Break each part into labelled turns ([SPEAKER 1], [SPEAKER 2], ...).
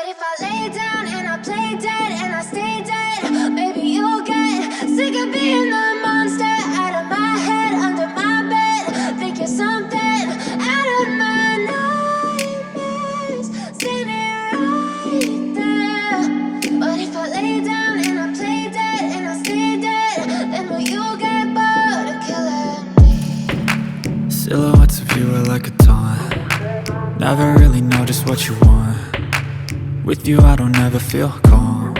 [SPEAKER 1] if I lay down and I play dead and I stay dead, maybe you'll get sick of being the monster out of my head, under my bed. Think you're something out of my nightmares, standing right there. But if I lay down and I play dead and I stay dead, then will you get bored of killing me?
[SPEAKER 2] Silhouettes of you are like a taunt. Never really know just what you want. With you I don't ever feel calm.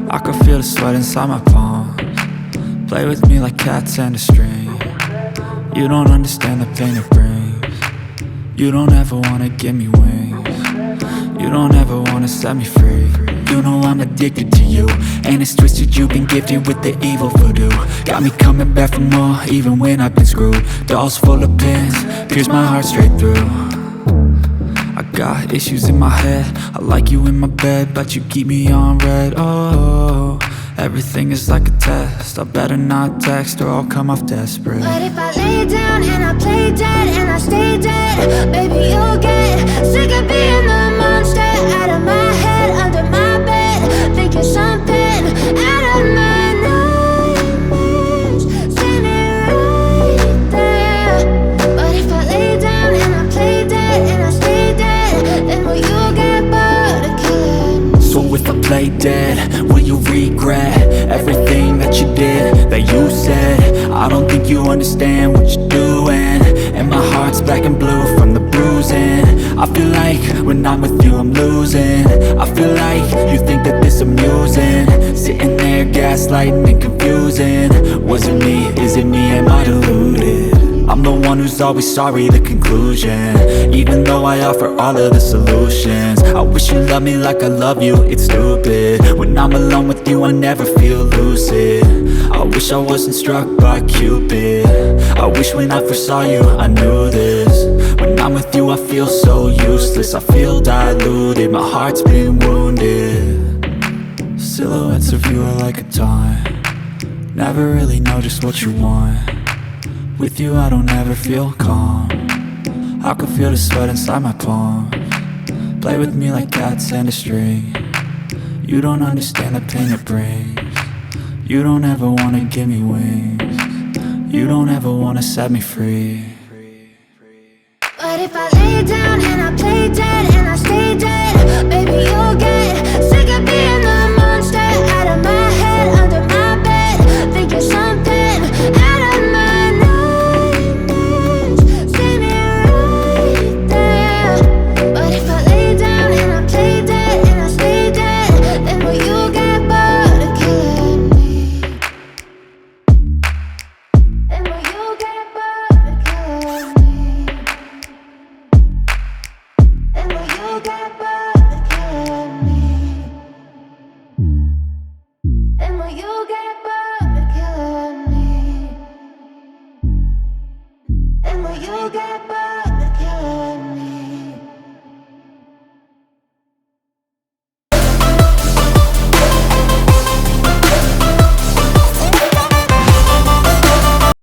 [SPEAKER 2] I can feel the sweat inside my palms. Play with me like cats and a string. You don't understand the pain it brings. You don't ever wanna give me wings. You don't ever wanna set me free. You know I'm addicted to you, and it's twisted, you've been gifted with the evil voodoo. Got me coming back for more, even when I've been screwed. Dolls full of pins, pierce my heart straight through. I got issues in my head, I like you in my bed, but you keep me on red. Oh, everything is like a test, I better not text or I'll come off desperate.
[SPEAKER 1] But if I lay down and I play dead and I stay dead, baby you'll get sick of being the monster out of my head, under my bed. Think you're something out of my nightmares, standing right there. But if I lay down and I play dead and I stay dead, then will you get bored of killing me?
[SPEAKER 2] So if I play dead, will you regret everything that you did, that you said? I don't think you understand what you're doing, and my heart's black and blue from the bruising. I feel like when I'm with you I'm losing. I feel like you think that this amusing, sitting there gaslighting and confusing. Was it me? Is it me? Am I deluded? I'm the one who's always sorry, the conclusion, even though I offer all of the solutions. I wish you loved me like I love you, it's stupid. When I'm alone with you I never feel lucid. I wish I wasn't struck by Cupid. I wish when I first saw you I knew this. When I'm with you I feel so useless, I feel diluted, my heart's been wounded. Silhouettes of you are like a taunt. Never really know just what you want. With you I don't ever feel calm. I can feel the sweat inside my palms. Play with me like cats and a string. You don't understand the pain it brings. You don't ever wanna give me wings. You don't ever wanna set me free.
[SPEAKER 1] But if I lay down and I play dead and I stay dead,